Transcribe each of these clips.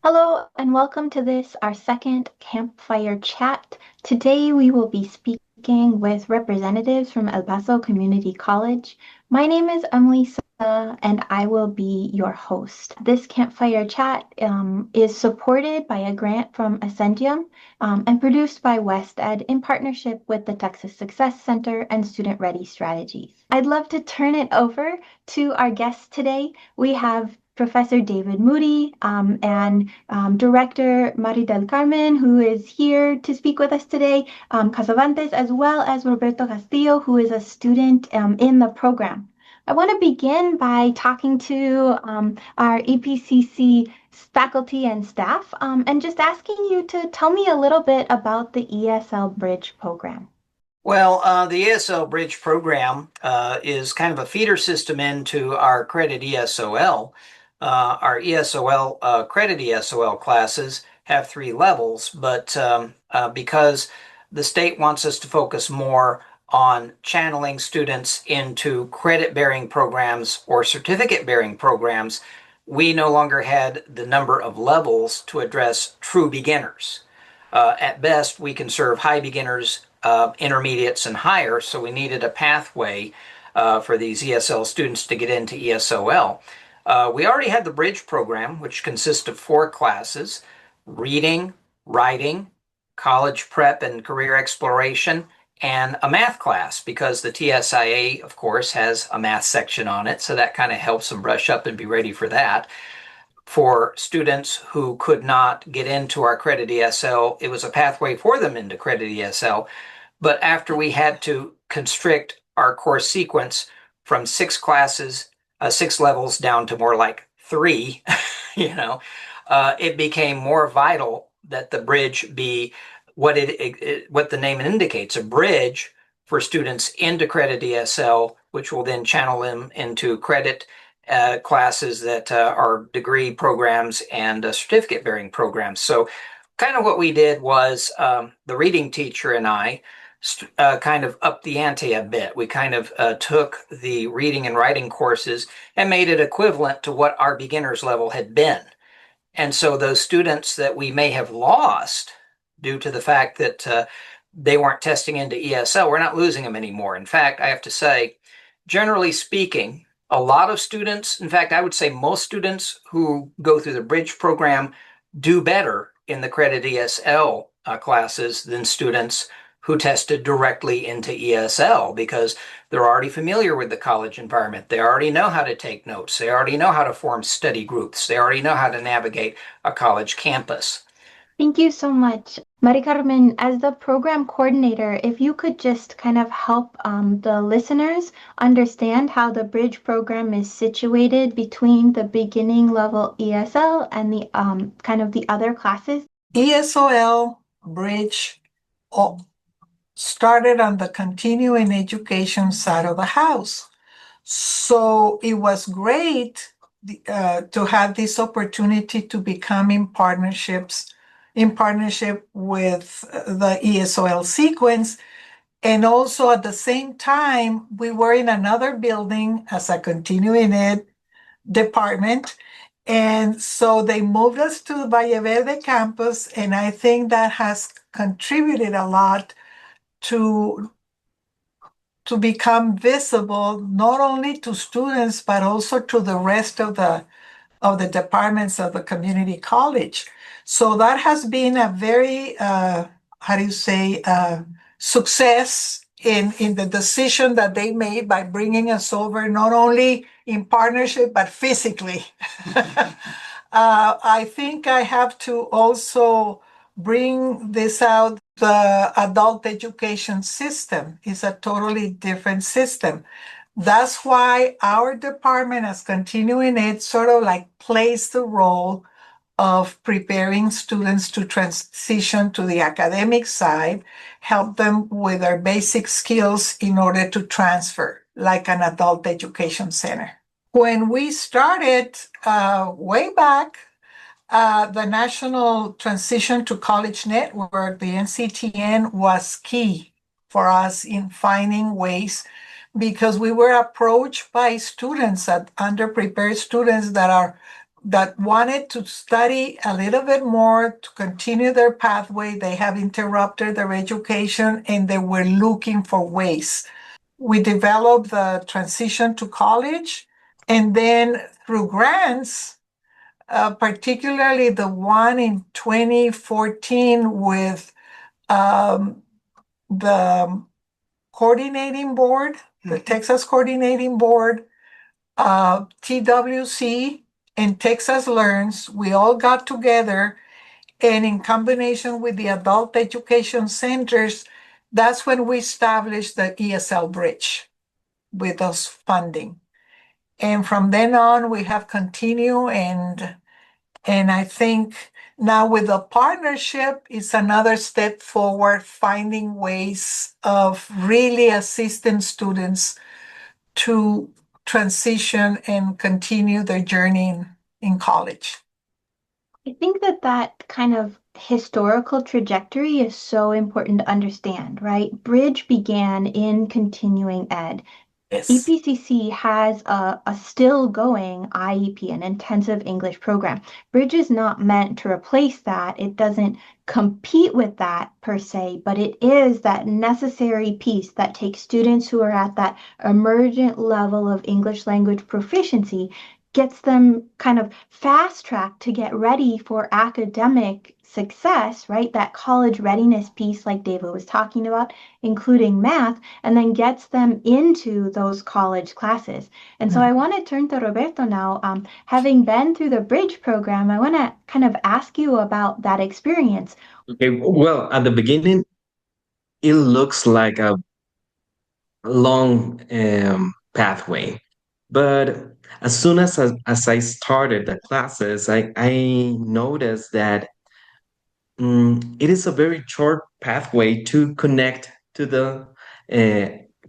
Hello and welcome to our second Campfire chat. Today we will be speaking with representatives from El Paso Community College. My name is Emily Sa, and I will be your host. This Campfire chat is supported by a grant from Ascendium and produced by WestEd in partnership with the Texas Success Center and Student Ready Strategies. I'd love to turn it over to our guests today. We have Professor David Moody and Director Mari del Carmen, who is here to speak with us today, Casavantes, as well as Roberto Castillo, who is a student in the program. I want to begin by talking to our EPCC faculty and staff and just asking you to tell me a little bit about the ESL Bridge program. Well, the ESL Bridge program is kind of a feeder system into our credit ESOL. Our ESOL credit ESOL classes have three levels, but because the state wants us to focus more on channeling students into credit-bearing programs or certificate-bearing programs, we no longer had the number of levels to address true beginners. At best, we can serve high beginners, intermediates, and higher, so we needed a pathway for these ESL students to get into ESOL. We already had the Bridge program, which consists of four classes: reading, writing, college prep and career exploration, and a math class, because the TSIA, of course, has a math section on it, so that kind of helps them brush up and be ready for that. For students who could not get into our credit ESL, it was a pathway for them into credit ESL. But after we had to constrict our course sequence from six classes, six levels down to more like three, it became more vital that the bridge be what what the name indicates, a bridge for students into credit ESL, which will then channel them into credit classes that are degree programs and certificate bearing programs. So kind of what we did was the reading teacher and I kind of upped the ante a bit. We kind of took the reading and writing courses and made it equivalent to what our beginners level had been. And so those students that we may have lost due to the fact that they weren't testing into ESL, we're not losing them anymore. In fact, I have to say, generally speaking, a lot of students, in fact, I would say most students who go through the Bridge program do better in the credit ESL classes than students who tested directly into ESL, because they're already familiar with the college environment. They already know how to take notes. They already know how to form study groups. They already know how to navigate a college campus. Thank you so much. Mari Carmen, as the program coordinator, if you could just kind of help the listeners understand how the Bridge program is situated between the beginning level ESL and the kind of the other classes. ESOL Bridge started on the continuing education side of the house. So it was great to have this opportunity to become in partnership with the ESOL sequence. And also at the same time, we were in another building as a continuing ed department. And so they moved us to Valle Verde campus, and I think that has contributed a lot to become visible, not only to students, but also to the rest of the departments of the community college. So that has been a very, success in the decision that they made by bringing us over, not only in partnership, but physically. I think I have to also bring this out. The adult education system is a totally different system. That's why our department, as continuing ed, sort of like plays the role of preparing students to transition to the academic side, help them with their basic skills in order to transfer, like an adult education center. When we started way back, the National Transition to College Network, the NCTN, was key for us in finding ways, because we were approached by students, underprepared students that are that wanted to study a little bit more to continue their pathway. They have interrupted their education and they were looking for ways. We developed the transition to college, and then through grants, particularly the one in 2014 with the coordinating board, the Texas Coordinating Board, TWC, and Texas Learns, we all got together, and in combination with the adult education centers, that's when we established the ESL Bridge with those funding. And from then on, we have continued, and I think now with the partnership, it's another step forward, finding ways of really assisting students to transition and continue their journey in college. I think that that kind of historical trajectory is so important to understand, right? Bridge began in continuing ed. Yes. EPCC has a still going IEP, an intensive English program. Bridge is not meant to replace that. It doesn't compete with that per se, but it is that necessary piece that takes students who are at that emergent level of English language proficiency, gets them kind of fast tracked to get ready for academic success, right? That college readiness piece, like David was talking about, including math, and then gets them into those college classes. And so I want to turn to Roberto now. Having been through the Bridge program, I want to kind of ask you about that experience. Okay, well, at the beginning, it looks like a long pathway, but as soon as I started the classes, I noticed that it is a very short pathway to connect to the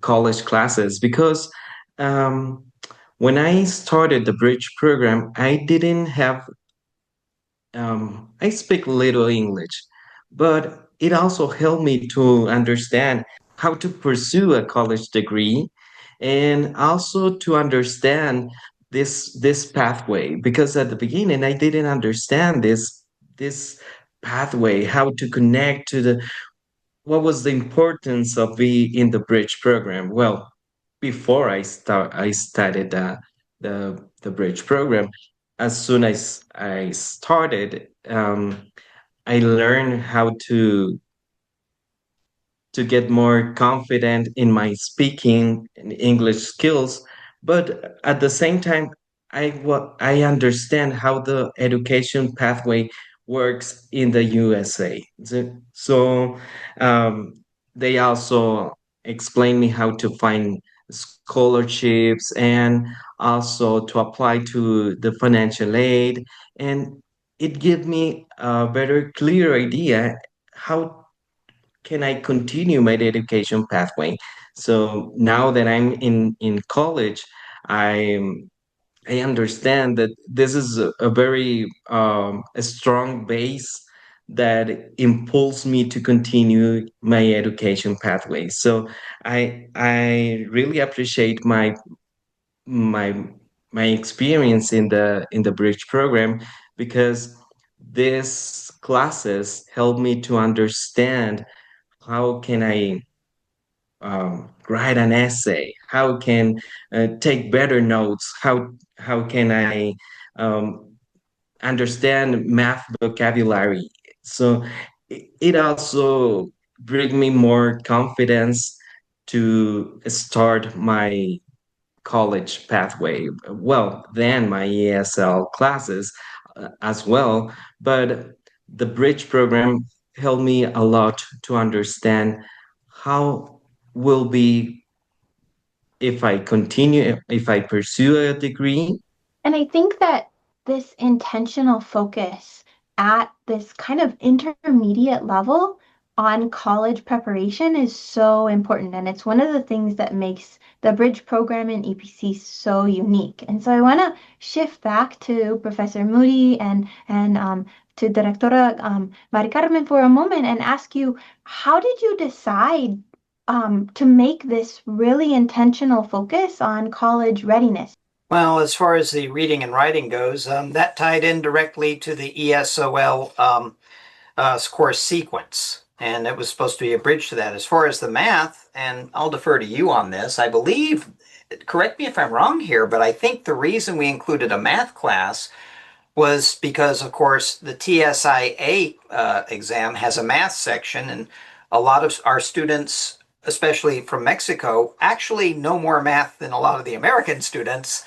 college classes because um, when I started the bridge program, I didn't have I speak little English, but it also helped me to understand how to pursue a college degree and also to understand this pathway because at the beginning I didn't understand this pathway, how to connect to the what was the importance of being in the bridge program. Well, before I studied the bridge program, as soon as I started, I learned how to get more confident in my speaking and English skills. But at the same time, I understand how the education pathway works in the USA. So um, they also explain me how to find scholarships and also to apply to the financial aid. And it gave me a very clear idea how can I continue my education pathway. So now that I'm in college, I I understand that this is a very a strong base that impulses me to continue my education pathway. So I really appreciate my my experience in the bridge program because these classes help me to understand how can I write an essay? How can take better notes? How can I um, understand math vocabulary? So it also bring me more confidence to start my college pathway. Well, then my ESL classes as well, but the bridge program helped me a lot to understand how will be if I continue, if I pursue a degree. And I think that this intentional focus at this kind of intermediate level on college preparation is so important. And it's one of the things that makes the bridge program in EPC so unique. And so I want to shift back to Professor Moody and to Directora Mari Carmen for a moment and ask you, how did you decide to make this really intentional focus on college readiness? Well, as far as the reading and writing goes, that tied in directly to the ESOL course sequence, and it was supposed to be a bridge to that. As far as the math, and I'll defer to you on this, I believe, correct me if I'm wrong here, but I think the reason we included a math class was because, of course, the TSIA exam has a math section, and a lot of our students, especially from Mexico, actually know more math than a lot of the American students.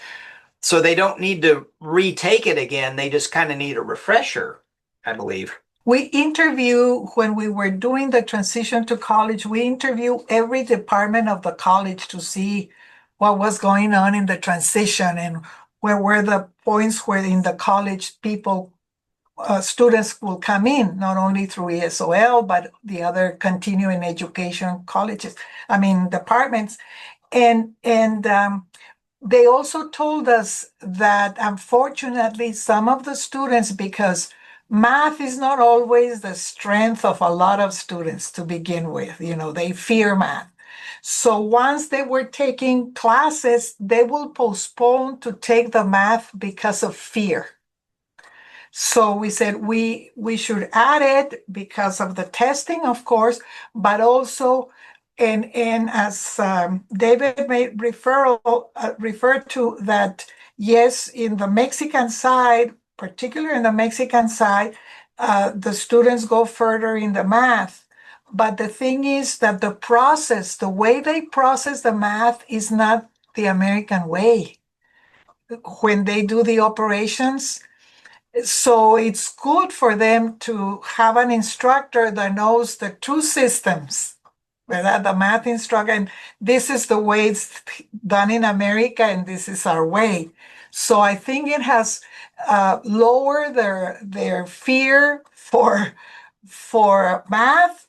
So they don't need to retake it again. They just kind of need a refresher, I believe. We interview, when we were doing the transition to college, we interview every department of the college to see what was going on in the transition and where were the points where in the college people, students will come in, not only through ESOL, but the other continuing education colleges, departments. And they also told us that unfortunately, some of the students, because math is not always the strength of a lot of students to begin with, they fear math. So once they were taking classes, they will postpone to take the math because of fear. So we said we should add it because of the testing, of course, but also, and as David made referred to that, yes, in the Mexican side, particularly in the Mexican side, the students go further in the math. But the thing is that the way they process the math is not the American way. When they do the operations, so it's good for them to have an instructor that knows the two systems, ¿verdad? The math instructor, and this is the way it's done in America, and this is our way. So I think it has lowered their fear for math,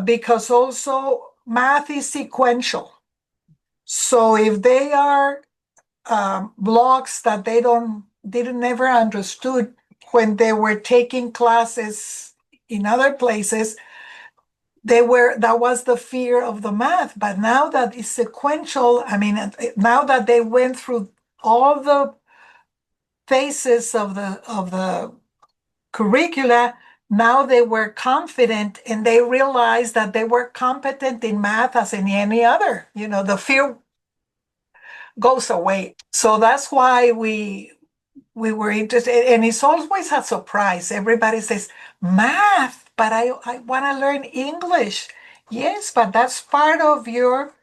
because also math is sequential. So if they are blocks that they didn't never understood when they were taking classes in other places, that was the fear of the math. But now that it's sequential, now that they went through all the phases of the curricula, now they were confident and they realized that they were competent in math as in any other. The fear goes away. So that's why we were interested, and it's always a surprise. Everybody says math, but I want to learn English. Yes, but that's part of your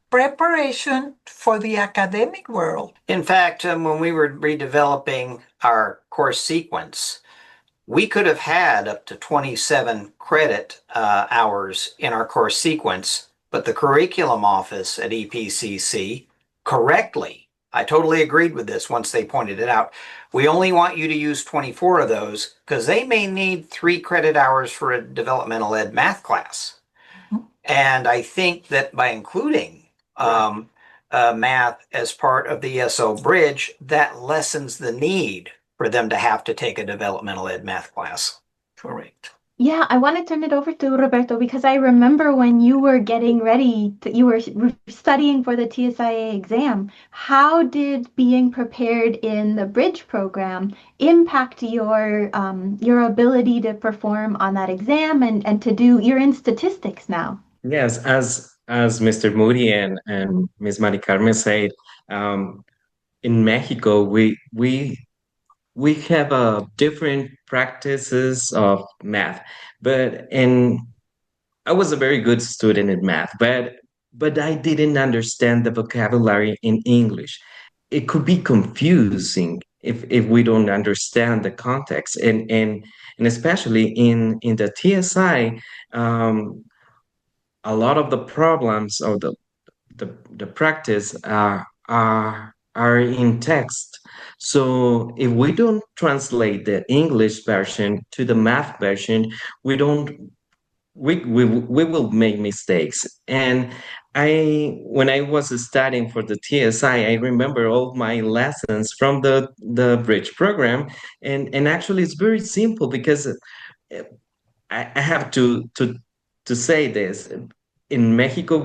preparation for the academic world. In fact, when we were redeveloping our course sequence, we could have had up to 27 credit hours in our course sequence, but the curriculum office at EPCC correctly, I totally agreed with this once they pointed it out. We only want you to use 24 of those because they may need 3 credit hours for a developmental ed math class. And I think that by including math as part of the ESO bridge, that lessens the need for them to have to take a developmental ed math class. Correct. Yeah, I want to turn it over to Roberto because I remember when you were getting ready, you were studying for the TSIA exam. How did being prepared in the bridge program impact your ability to perform on that exam and to do, you're in statistics now? Yes, as Mr. Moody and Miss Mari Carmen said, um, in Mexico we have different practices of math, but and I was a very good student in math, but I didn't understand the vocabulary in English. It could be confusing if we don't understand the context, and especially in the TSI, a lot of the problems of the practice are in text. So if we don't translate the English version to the math version, we don't we will make mistakes. And when I was studying for the TSI, I remember all my lessons from the bridge program, and actually it's very simple because I have to say this. In Mexico,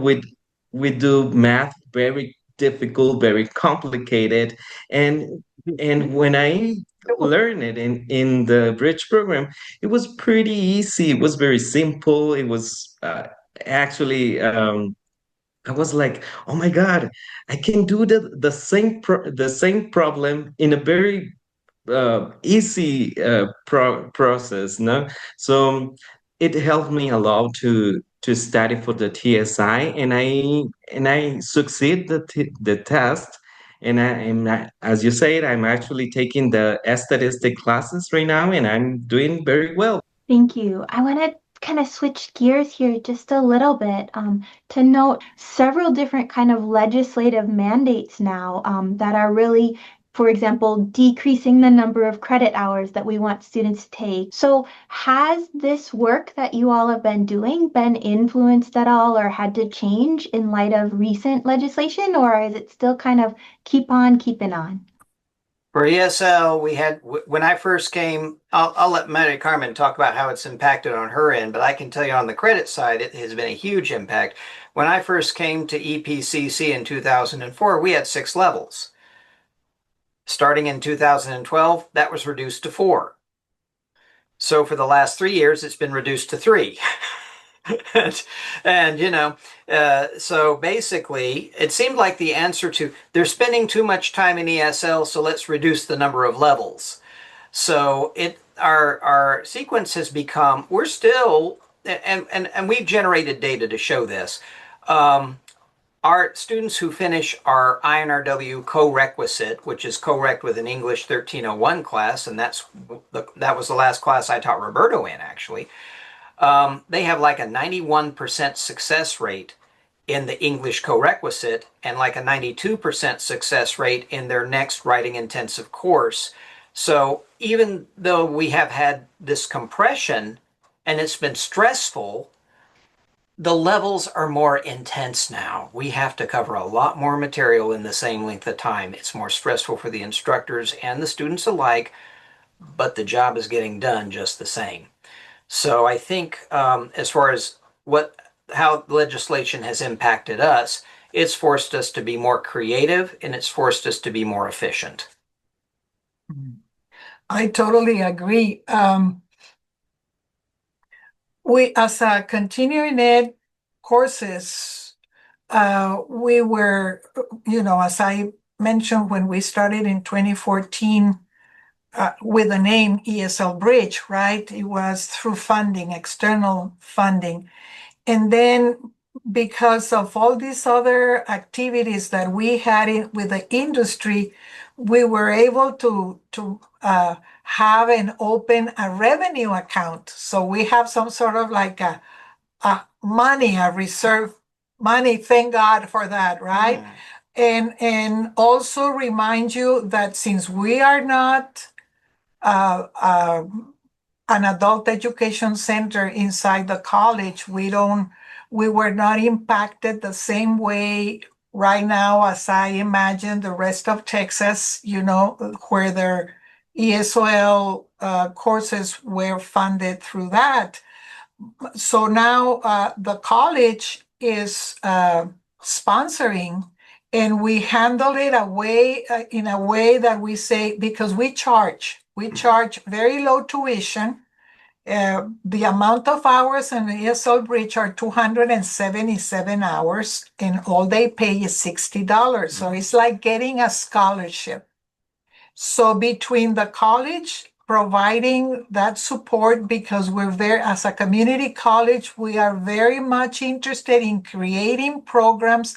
we do math very difficult, very complicated. And when I learned it in the bridge program, it was pretty easy. It was very simple. It was actually I was like, oh my God, I can do the same problem in a very easy process, no? So it helped me a lot to study for the TSI, and I succeed the test. And as you said, I'm actually taking the statistic classes right now, and I'm doing very well. Thank you. I want to kind of switch gears here just a little bit to note several different kind of legislative mandates now that are really, for example, decreasing the number of credit hours that we want students to take. So has this work that you all have been doing been influenced at all or had to change in light of recent legislation, or is it still kind of keep on keeping on? For ESL, we had, when I first came, I'll let Maria Carmen talk about how it's impacted on her end, but I can tell you on the credit side, it has been a huge impact. When I first came to EPCC in 2004, we had 6 levels. Starting in 2012, that was reduced to 4. So for the last 3 years, it's been reduced to 3. And so basically it seemed like the answer to they're spending too much time in ESL, so let's reduce the number of levels. So our sequence has become, we're still, and we've generated data to show this. Our students who finish our INRW co-requisite, which is co-rec with an English 1301 class, and that was the last class I taught Roberto in, actually. They have like a 91% success rate in the English co-requisite and like a 92% success rate in their next writing intensive course. So even though we have had this compression and it's been stressful, the levels are more intense now. We have to cover a lot more material in the same length of time. It's more stressful for the instructors and the students alike, but the job is getting done just the same. So I think as far as how legislation has impacted us, it's forced us to be more creative and it's forced us to be more efficient. I totally agree. We, as a continuing ed courses, we were, as I mentioned, when we started in 2014, with the name ESL Bridge, right? It was through funding, external funding. And then because of all these other activities that we had with the industry, we were able to have and open a revenue account. So we have some sort of like a reserve money. Thank God for that, right? And also remind you that since we are not an adult education center inside the college, we were not impacted the same way right now as I imagine the rest of Texas, where their ESOL courses were funded through that. So now the college is sponsoring, and we handle it in a way that we say, because we charge very low tuition. The amount of hours in the ESL Bridge are 277 hours, and all they pay is $60. So it's like getting a scholarship. So between the college providing that support, because as a community college, we are very much interested in creating programs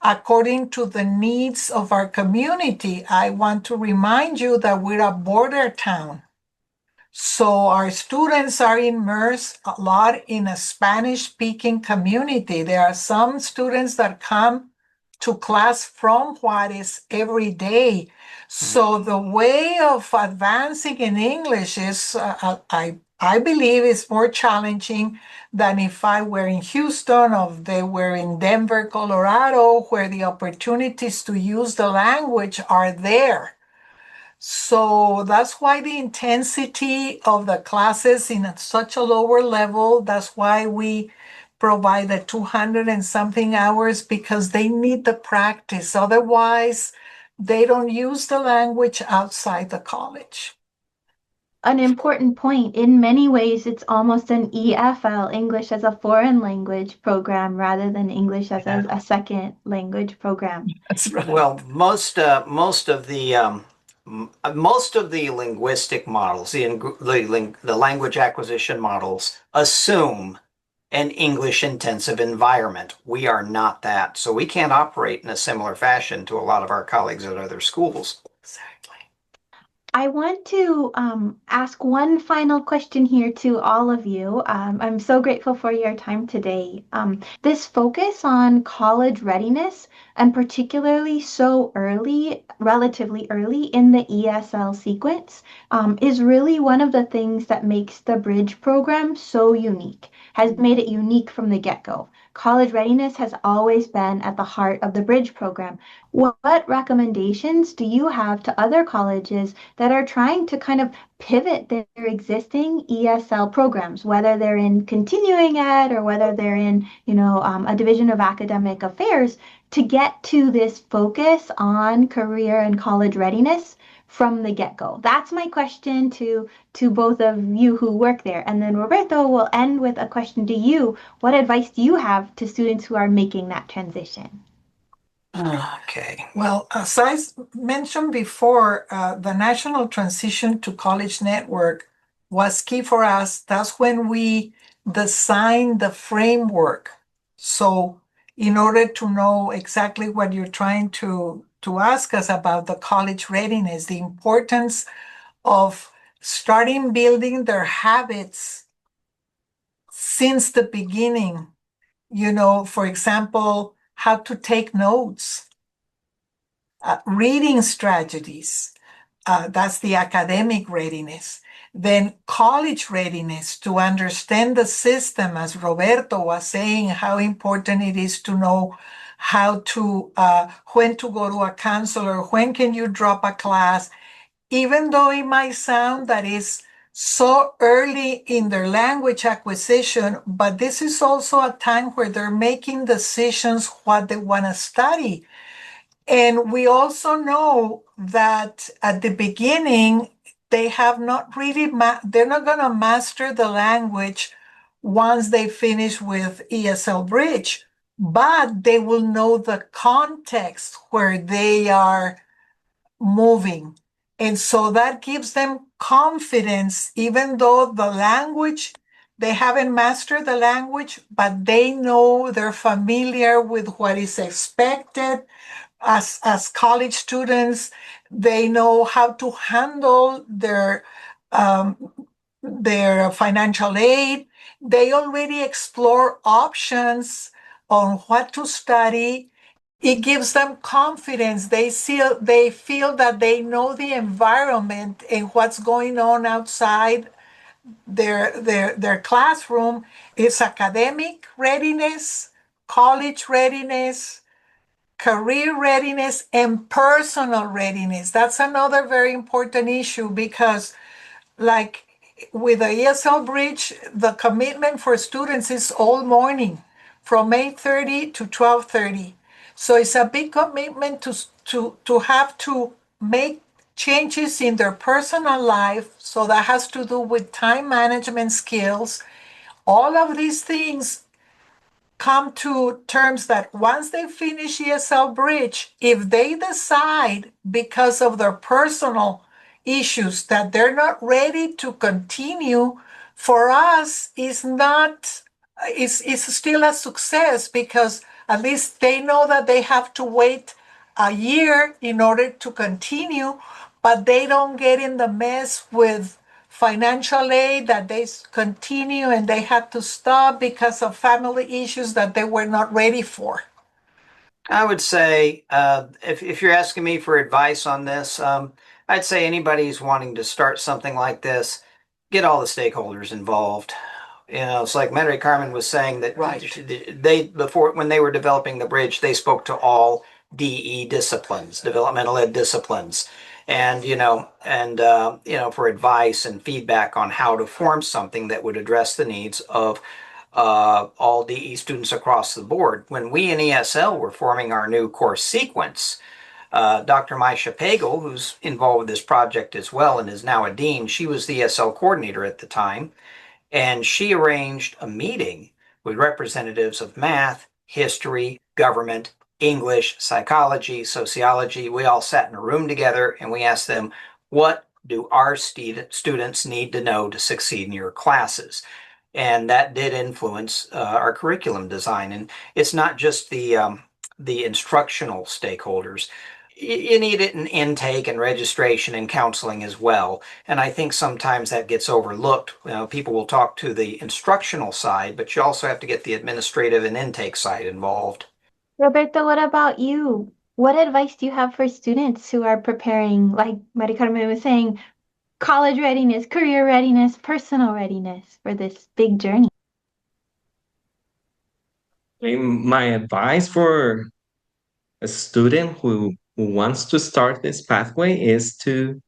according to the needs of our community. I want to remind you that we're a border town. So our students are immersed a lot in a Spanish-speaking community. There are some students that come to class from Juarez every day. So the way of advancing in English is, I believe, is more challenging than if I were in Houston or if they were in Denver, Colorado, where the opportunities to use the language are there. So that's why the intensity of the classes in such a lower level, that's why we provide the 200 and something hours because they need the practice. Otherwise, they don't use the language outside the college. An important point. In many ways, it's almost an EFL, English as a foreign language program, rather than English as a second language program. That's right. Well, most of the linguistic models, the language acquisition models, assume an English intensive environment. We are not that, so we can't operate in a similar fashion to a lot of our colleagues at other schools. Exactly. I want to ask one final question here to all of you. I'm so grateful for your time today. This focus on college readiness, and particularly so early, relatively early in the ESL sequence, is really one of the things that makes the Bridge program so unique, has made it unique from the get-go. College readiness has always been at the heart of the Bridge program. What recommendations do you have to other colleges that are trying to kind of pivot their existing ESL programs, whether they're in continuing ed or whether they're in, a division of academic affairs, to get to this focus on career and college readiness from the get-go? That's my question to both of you who work there. And then Roberto will end with a question to you. What advice do you have to students who are making that transition? Okay. Well, as I mentioned before, the National Transition to College Network was key for us. That's when we designed the framework. So, in order to know exactly what you're trying to ask us about the college readiness, the importance of starting building their habits since the beginning, for example, how to take notes, reading strategies. That's the academic readiness. Then college readiness to understand the system, as Roberto was saying, how important it is to know how to, when to go to a counselor, when can you drop a class, even though it might sound that is so early in their language acquisition, but this is also a time where they're making decisions what they want to study. And we also know that at the beginning, they have not really, they're not going to master the language once they finish with ESL Bridge, but they will know the context where they are moving. And so that gives them confidence, even though the language, they haven't mastered the language, but they know they're familiar with what is expected. As college students, they know how to handle um, their financial aid. They already explore options on what to study. It gives them confidence. They feel that they know the environment and what's going on outside their classroom. It's academic readiness, college readiness, career readiness, and personal readiness. That's another very important issue because, like with the ESL Bridge, the commitment for students is all morning from 8:30 to 12:30. So it's a big commitment to have to make changes in their personal life. So that has to do with time management skills. All of these things come to terms that once they finish ESL Bridge, if they decide because of their personal issues that they're not ready to continue, for us is not is still a success because at least they know that they have to wait a year in order to continue, but they don't get in the mess with financial aid that they continue and they had to stop because of family issues that they were not ready for. I would say, if you're asking me for advice on this, I'd say anybody who's wanting to start something like this, get all the stakeholders involved. It's like Mary Carmen was saying that they before when they were developing the bridge, they spoke to all DE disciplines, developmental ed disciplines, and for advice and feedback on how to form something that would address the needs of all DE students across the board. When we in ESL were forming our new course sequence, Dr. Maisha Pagel, who's involved with this project as well and is now a dean, she was the ESL coordinator at the time, and she arranged a meeting with representatives of math, history, government, English, psychology, sociology. We all sat in a room together and we asked them, what do our students need to know to succeed in your classes? And that did influence our curriculum design. And it's not just the instructional stakeholders. You need it in intake and registration and counseling as well. And I think sometimes that gets overlooked. You know, people will talk to the instructional side, but you also have to get the administrative and intake side involved. Roberto, what about you? What advice do you have for students who are preparing, like Maria Carmen was saying, college readiness, career readiness, personal readiness for this big journey? My advice for a student who wants to start this pathway is to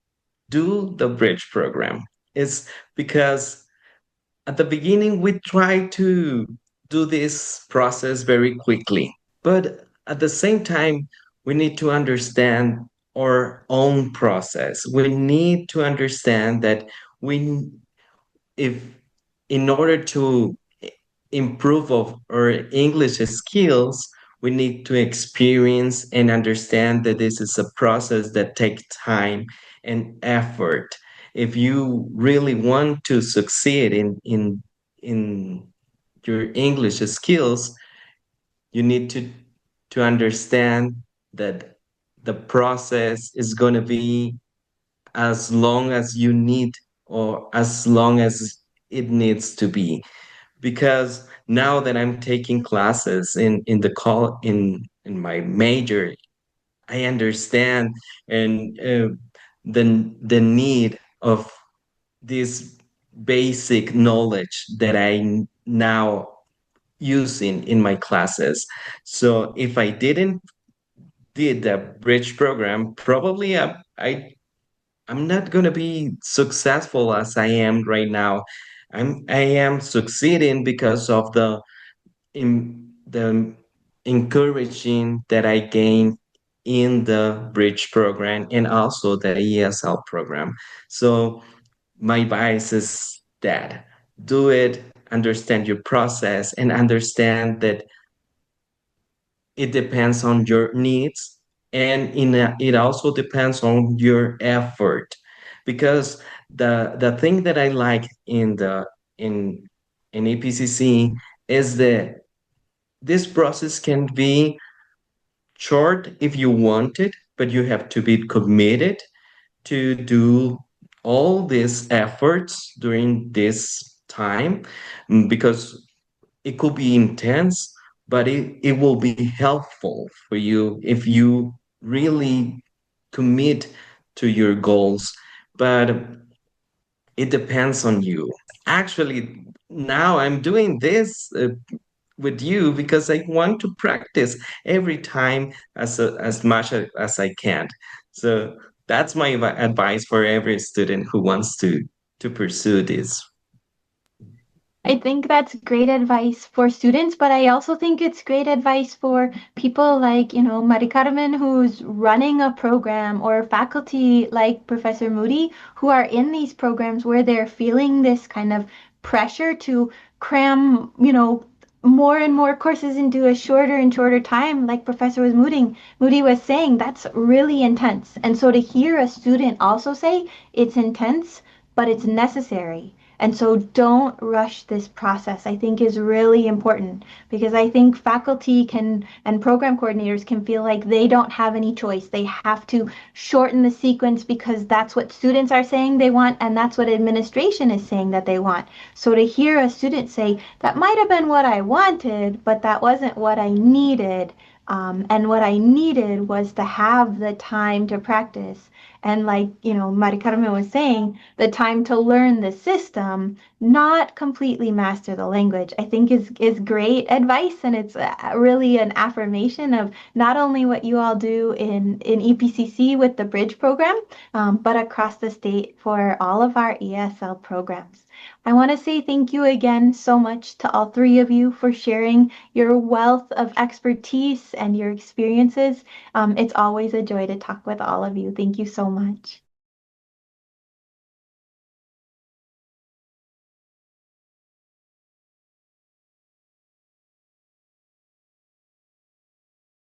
do the bridge program. It's because at the beginning we try to do this process very quickly, but at the same time we need to understand our own process. We need to understand that we if in order to improve of our English skills, we need to experience and understand that this is a process that takes time and effort. If you really want to succeed in your English skills, you need to understand that the process is going to be as long as you need or as long as it needs to be, because now that I'm taking classes in the call in my major, I understand and the need of this basic knowledge that now using in my classes. So if I didn't did the bridge program, probably I'm not gonna be successful as I am right now. I am succeeding because of the encouraging that I gained in the bridge program and also the ESL program. So my advice is that do it, understand your process, and understand that it depends on your needs, and it also depends on your effort, because the thing that I like in in APCC is that this process can be short if you want it, but you have to be committed to do all these efforts during this time, because it could be intense, but it will be helpful for you if you really commit to your goals. But it depends on you. Actually, now I'm doing this with you because I want to practice every time as much as I can. So that's my advice for every student who wants to pursue this. I think that's great advice for students, but I also think it's great advice for people like, Mari Carmen, who's running a program, or faculty like Professor Moody, who are in these programs where they're feeling this kind of pressure to cram, more and more courses into a shorter and shorter time. Like Moody was saying, that's really intense. And so to hear a student also say it's intense, but it's necessary, and so don't rush this process, I think is really important, because I think faculty can and program coordinators can feel like they don't have any choice. They have to shorten the sequence because that's what students are saying they want, and that's what administration is saying that they want. So to hear a student say, that might have been what I wanted, but that wasn't what I needed. And what I needed was to have the time to practice. And like, Mari Carmen was saying, the time to learn the system, not completely master the language, I think is great advice. And it's really an affirmation of not only what you all do in EPCC with the Bridge program, but across the state for all of our ESL programs. I want to say thank you again so much to all three of you for sharing your wealth of expertise and your experiences. It's always a joy to talk with all of you. Thank you so much.